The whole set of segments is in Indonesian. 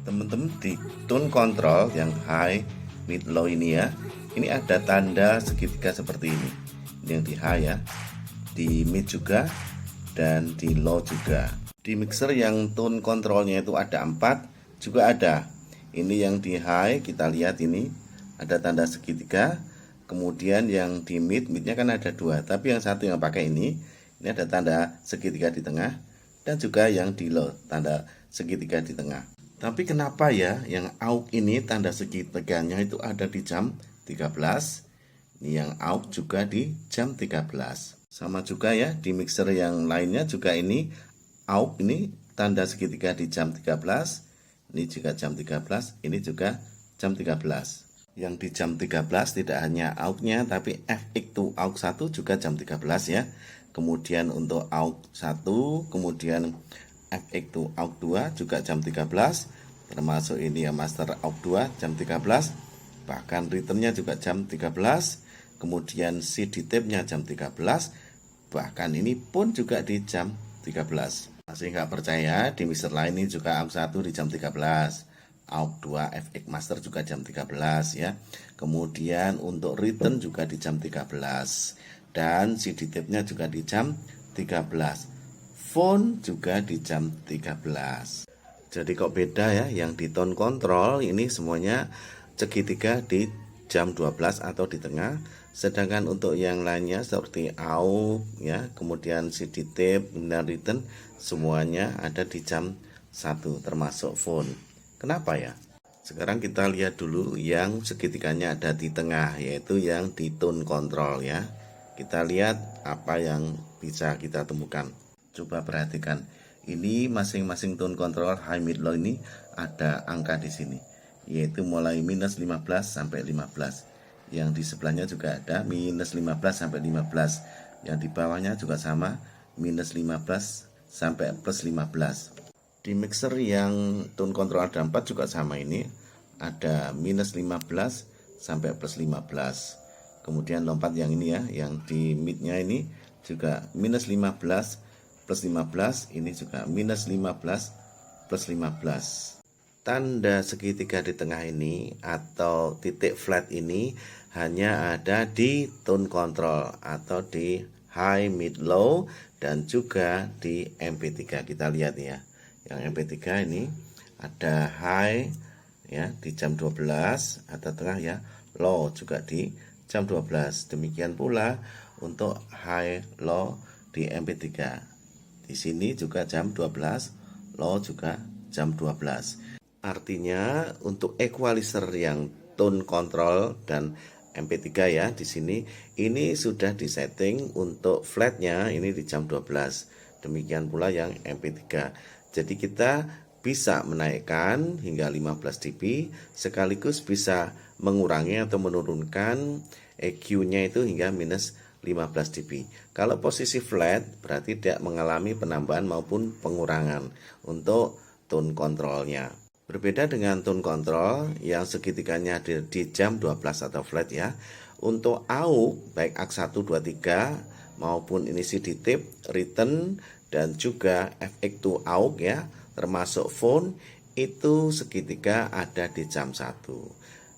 Teman-teman, di tone control yang high, mid, low ini ya, ini ada tanda segitiga seperti ini. Ini yang di high ya, di mid juga, dan di low juga. Di mixer yang tone controlnya itu ada 4 juga ada. Ini yang di high, kita lihat ini ada tanda segitiga. Kemudian yang di mid, midnya kan ada 2, tapi yang satu yang pakai ini ada tanda segitiga di tengah, dan juga yang di low tanda segitiga di tengah. Tapi kenapa ya yang AUX ini tanda segitiganya itu ada di jam 13? Ini yang AUX juga di jam 13. Sama juga ya di mixer yang lainnya juga ini AUX ini tanda segitiga di jam 13. Ini juga jam 13, ini juga jam 13. Yang di jam 13 tidak hanya AUX-nya tapi FX to AUX 1 juga jam 13 ya. Kemudian untuk AUX 1, kemudian FX to AUX 2 juga jam 13, termasuk ini ya master AUX 2 jam 13, bahkan returnnya juga jam 13, kemudian CD tape-nya jam 13, bahkan ini pun juga di jam 13. Masih nggak percaya, di mixer lain ini juga AUX 1 di jam 13, AUX 2 FX master juga jam 13 ya. Kemudian untuk return juga di jam 13, dan CD tape-nya juga di jam 13. Phone juga di jam 13. Jadi kok beda ya, yang di tone control ini semuanya segitiga di jam 12 atau di tengah. Sedangkan untuk yang lainnya seperti AUX ya, kemudian CD tape dan return semuanya ada di jam 1 termasuk phone. Kenapa ya? Sekarang kita lihat dulu yang segitiganya ada di tengah, yaitu yang di tone control ya. Kita lihat apa yang bisa kita temukan. Coba perhatikan, ini masing-masing tone control high, mid, low ini ada angka di sini, yaitu mulai minus 15 sampai 15. Yang di sebelahnya juga ada minus 15 sampai 15. Yang di bawahnya juga sama, minus 15 sampai plus 15. Di mixer yang tone control ada 4 juga sama, ini ada minus 15 sampai plus 15. Kemudian lompat yang ini ya, yang di midnya ini juga minus 15 plus 15, ini juga minus 15 plus 15. Tanda segitiga di tengah ini atau titik flat ini hanya ada di tone control atau di high, mid, low, dan juga di MP3. Kita lihat ya, yang MP3 ini ada high ya di jam 12 atau tengah ya, low juga di jam 12. Demikian pula untuk high, low di MP3. Di sini juga jam 12, low juga jam 12. Artinya untuk equalizer yang tone control dan MP3 ya, di sini ini sudah disetting untuk flatnya ini di jam 12. Demikian pula yang MP3. Jadi kita bisa menaikkan hingga 15 dB, sekaligus bisa mengurangi atau menurunkan EQ-nya itu hingga minus 15 dB. Kalau posisi flat berarti tidak mengalami penambahan maupun pengurangan untuk tone controlnya. Berbeda dengan tone control yang segitiganya di jam 12 atau flat ya. Untuk AUX baik AUX 1, 2, 3 maupun ini CD tape, return, dan juga FX to AUX ya, termasuk phone, itu segitiga ada di jam 1.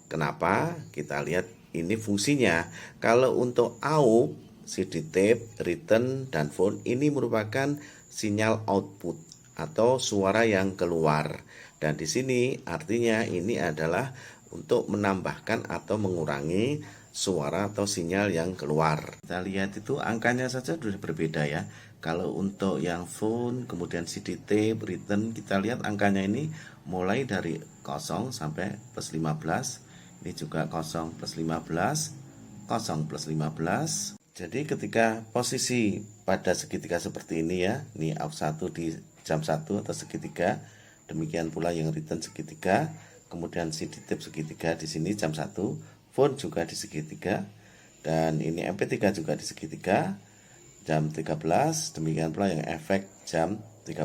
Kenapa? Kita lihat ini fungsinya. Kalau untuk AUX, CD tape, return, dan phone ini merupakan sinyal output atau suara yang keluar. Dan di sini artinya ini adalah untuk menambahkan atau mengurangi suara atau sinyal yang keluar. Kita lihat itu angkanya saja sudah berbeda ya. Kalau untuk yang phone, kemudian CD tape, return, kita lihat angkanya ini mulai dari 0 sampai plus 15. Ini juga 0 plus 15, 0 plus 15. Jadi ketika posisi pada segitiga seperti ini ya, ini AUX 1 di jam 1 atau segitiga, demikian pula yang return segitiga, kemudian CD tape segitiga di sini jam 1, phone juga di segitiga, dan ini MP3 juga di segitiga jam 13, demikian pula yang efek jam 13.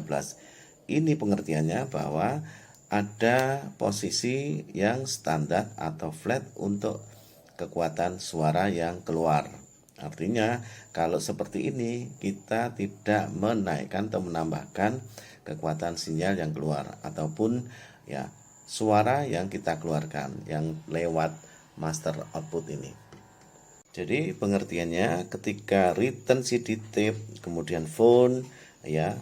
Ini pengertiannya bahwa ada posisi yang standar atau flat untuk kekuatan suara yang keluar. Artinya kalau seperti ini kita tidak menaikkan atau menambahkan kekuatan sinyal yang keluar, ataupun ya suara yang kita keluarkan yang lewat master output ini. Jadi pengertiannya ketika return CD tape kemudian phone ya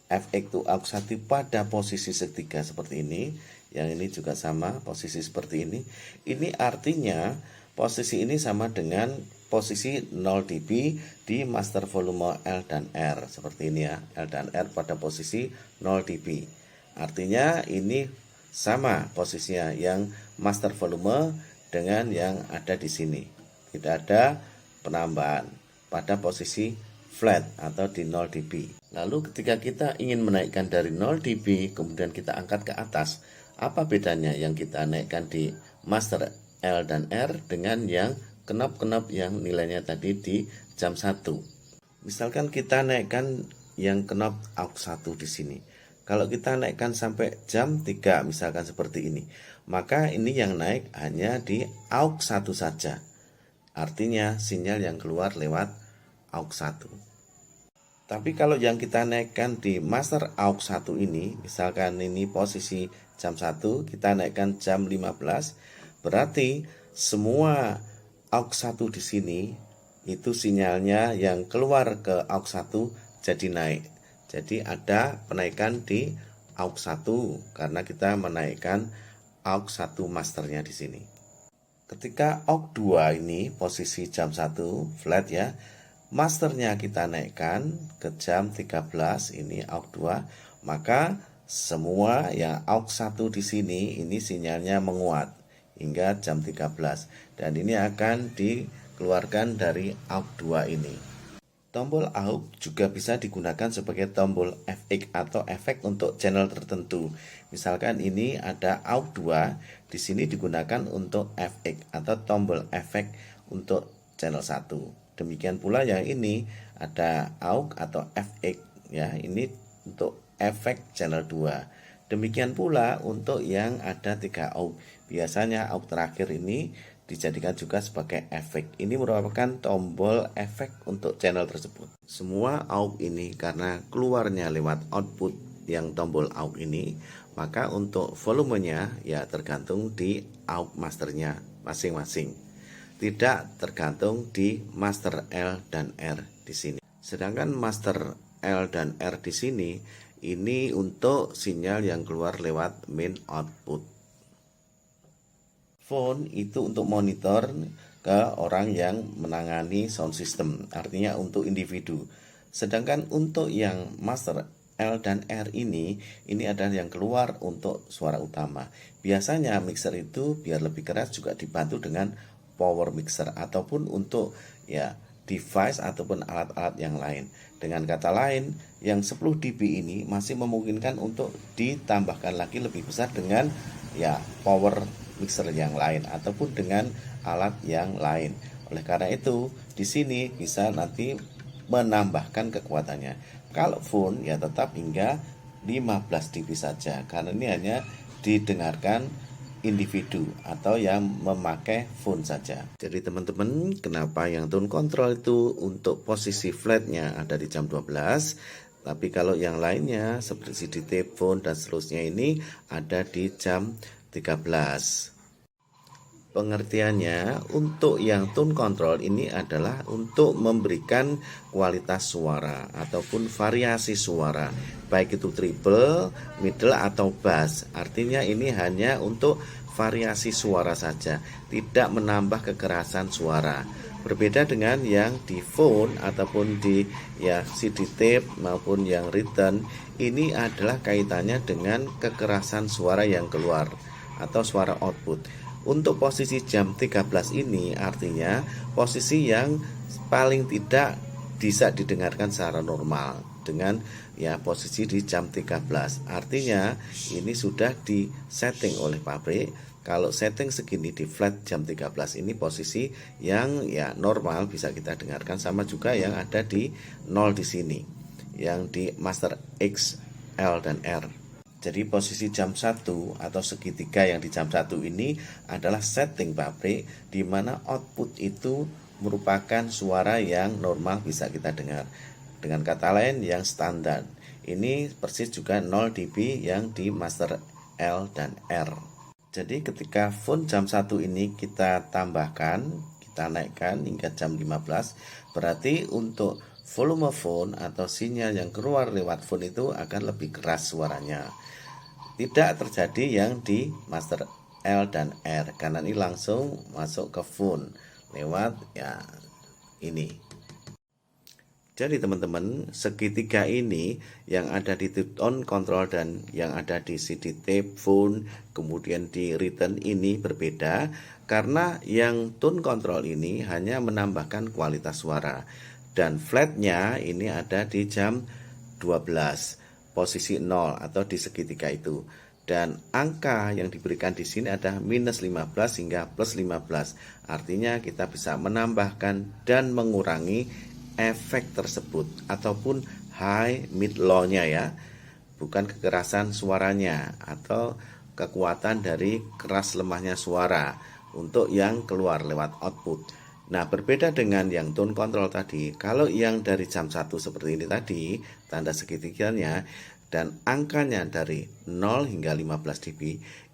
FX to aux 1 pada posisi segitiga seperti ini, yang ini juga sama posisi seperti ini artinya posisi ini sama dengan posisi 0 dB di master volume L dan R seperti ini ya, L dan R pada posisi 0 dB. Artinya ini sama posisinya yang master volume dengan yang ada di sini. Tidak ada penambahan pada posisi flat atau di 0 dB. Lalu ketika kita ingin menaikkan dari 0 dB kemudian kita angkat ke atas, apa bedanya yang kita naikkan di master L dan R dengan yang knop-knop yang nilainya tadi di jam 1? Misalkan kita naikkan yang knop aux 1 di sini. Kalau kita naikkan sampai jam 3 misalkan seperti ini, maka ini yang naik hanya di aux 1 saja. Artinya sinyal yang keluar lewat aux 1. Tapi kalau yang kita naikkan di master aux 1 ini, misalkan ini posisi jam 1, kita naikkan jam 15, berarti semua aux 1 di sini itu sinyalnya yang keluar ke aux 1 jadi naik. Jadi ada penaikan di aux 1 karena kita menaikkan aux 1 masternya di sini. Ketika aux 2 ini posisi jam 1 flat ya, masternya kita naikkan ke jam 13 ini aux 2, maka semua yang aux 1 di sini ini sinyalnya menguat hingga jam 13 dan ini akan dikeluarkan dari aux 2 ini. Tombol aux juga bisa digunakan sebagai tombol FX atau efek untuk channel tertentu. Misalkan ini ada aux 2, di sini digunakan untuk FX atau tombol efek untuk channel 1. Demikian pula yang ini ada aux atau FX ya, ini untuk efek channel 2. Demikian pula untuk yang ada 3 aux. Biasanya aux terakhir ini dijadikan juga sebagai efek. Ini merupakan tombol efek untuk channel tersebut. Semua aux ini karena keluarnya lewat output yang tombol aux ini, maka untuk volumenya ya tergantung di aux masternya masing-masing. Tidak tergantung di master L dan R di sini. Sedangkan master L dan R di sini ini untuk sinyal yang keluar lewat main output. Phone itu untuk monitor ke orang yang menangani sound system, artinya untuk individu. Sedangkan untuk yang master L dan R ini adalah yang keluar untuk suara utama. Biasanya mixer itu biar lebih keras juga dibantu dengan power mixer ataupun untuk ya device ataupun alat-alat yang lain. Dengan kata lain, yang 10 dB ini masih memungkinkan untuk ditambahkan lagi lebih besar dengan ya power mixer yang lain ataupun dengan alat yang lain. Oleh karena itu, di sini bisa nanti menambahkan kekuatannya. Kalau phone ya tetap hingga 15 dB saja karena ini hanya didengarkan individu atau yang memakai phone saja. Jadi teman-teman, kenapa yang tone control itu untuk posisi flatnya ada di jam 12, tapi kalau yang lainnya seperti CD tape, phone dan seterusnya ini ada di jam 13. Pengertiannya untuk yang tone control ini adalah untuk memberikan kualitas suara ataupun variasi suara, baik itu treble, middle atau bass. Artinya ini hanya untuk variasi suara saja, tidak menambah kekerasan suara. Berbeda dengan yang di phone ataupun di ya CD tape maupun yang return, ini adalah kaitannya dengan kekerasan suara yang keluar atau suara output. Untuk posisi jam 13 ini artinya posisi yang paling tidak bisa didengarkan secara normal dengan ya posisi di jam 13. Artinya ini sudah disetting oleh pabrik. Kalau setting segini di flat jam 13 ini posisi yang ya normal bisa kita dengarkan, sama juga yang ada di 0 di sini yang di master X, L dan R. Jadi posisi jam 1 atau segitiga yang di jam 1 ini adalah setting pabrik di mana output itu merupakan suara yang normal bisa kita dengar. Dengan kata lain yang standar. Ini persis juga 0 dB yang di master L dan R. Jadi ketika phone jam 1 ini kita tambahkan, kita naikkan hingga jam 15, berarti untuk volume phone atau sinyal yang keluar lewat phone itu akan lebih keras suaranya. Tidak terjadi yang di master L dan R, karena ini langsung masuk ke phone lewat ya ini. Jadi teman-teman, segitiga ini yang ada di tone control dan yang ada di CD tape phone, kemudian di return ini berbeda, karena yang tone control ini hanya menambahkan kualitas suara, dan flatnya ini ada di jam 12 posisi 0 atau di segitiga itu, dan angka yang diberikan di sini ada minus 15 hingga plus 15, artinya kita bisa menambahkan dan mengurangi efek tersebut ataupun high mid low-nya ya, bukan kekerasan suaranya atau kekuatan dari keras lemahnya suara untuk yang keluar lewat output. Nah, berbeda dengan yang tone control tadi, kalau yang dari jam 1 seperti ini tadi, tanda segitiganya dan angkanya dari 0 hingga 15 dB,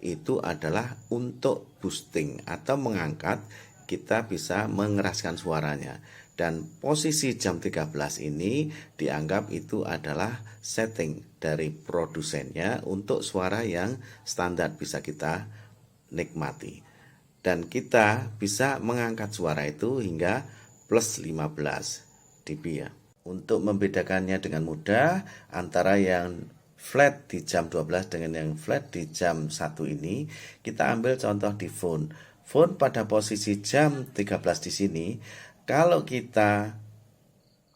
itu adalah untuk boosting atau mengangkat, kita bisa mengeraskan suaranya. Dan posisi jam 13 ini dianggap itu adalah setting dari produsennya untuk suara yang standar bisa kita nikmati. Dan kita bisa mengangkat suara itu hingga plus 15 dB ya. Untuk membedakannya dengan mudah antara yang flat di jam 12 dengan yang flat di jam 1 ini, kita ambil contoh di phone. Phone pada posisi jam 13 di sini, kalau kita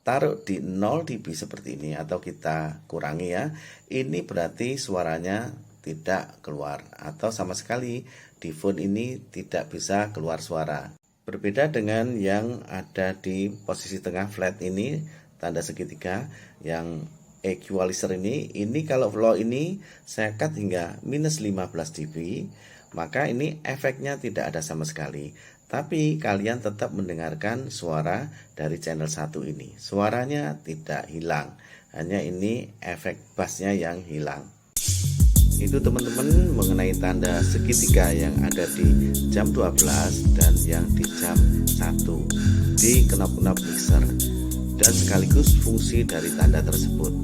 taruh di 0 dB seperti ini atau kita kurangi ya, ini berarti suaranya tidak keluar atau sama sekali di phone ini tidak bisa keluar suara. Berbeda dengan yang ada di posisi tengah flat ini, tanda segitiga, yang equalizer ini kalau low ini saya cut hingga minus 15 dB, maka ini efeknya tidak ada sama sekali. Tapi kalian tetap mendengarkan suara dari channel 1 ini. Suaranya tidak hilang, hanya ini efek bassnya yang hilang. Itu teman-teman mengenai tanda segitiga yang ada di jam 12 dan yang di jam 1 di knop-knop mixer, dan sekaligus fungsi dari tanda tersebut.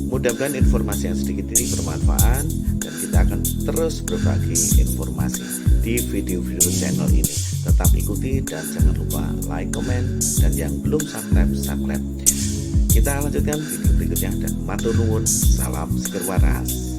Mudah-mudahan informasi yang sedikit ini bermanfaat, dan kita akan terus berbagi informasi di video-video channel ini. Tetap ikuti dan jangan lupa like, komen, dan yang belum subscribe. Kita lanjutkan video berikutnya, dan matur nuwun, salam seger waras.